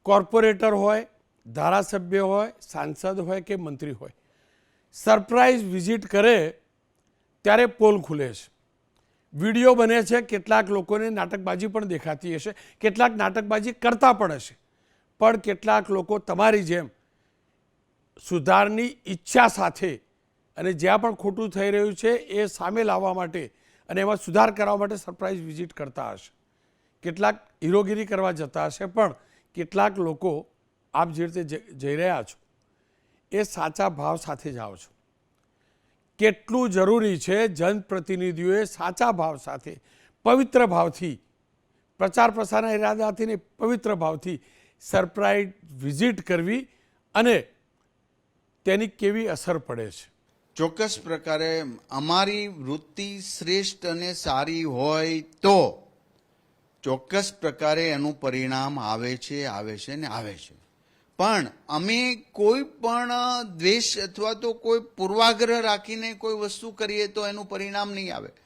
Corporator હોય, ધારાસભ્ય હોય, સાંસદ હોય કે મંત્રી હોય, સરપ્રાઇઝ વિઝિટ કરે ત્યારે પોલ ખુલે છે, વિડીયો બને છે, કેટલાક લોકોને નાટકબાજી પણ દેખાતી હશે, કેટલાક નાટકબાજી કરતા પણ હશે, પણ કેટલાક લોકો તમારી જેમ સુધારની ઈચ્છા સાથે અને જ્યાં પણ ખોટું થઈ રહ્યું છે એ સામે લાવવા માટે અને એમાં સુધાર કરવા માટે સરપ્રાઇઝ વિઝિટ કરતા હશે. કેટલાક હીરોગીરી કરવા જતા હશે, પણ કેટલાક લોકો આપ જે રીતે જઈ રહ્યા છો એ સાચા ભાવ સાથે જાઓ છો. કેટલું જરૂરી છે જનપ્રતિનિધિઓએ સાચા ભાવ સાથે, પવિત્ર ભાવથી, પ્રચાર પ્રસારના ઇરાદાથી ને પવિત્ર ભાવથી સરપ્રાઇઝ વિઝિટ કરવી અને તેની કેવી અસર પડે છે. ચોક્કસ પ્રકારે અમારી વૃત્તિ શ્રેષ્ઠ અને સારી હોય તો ચોક્કસ પ્રકારે એનું પરિણામ આવે છે ને આવે છે. પણ અમે કોઈ પણ દ્વેષ અથવા તો કોઈ પૂર્વાગ્રહ રાખીને કોઈ વસ્તુ કરીએ તો એનું પરિણામ નહીં આવે.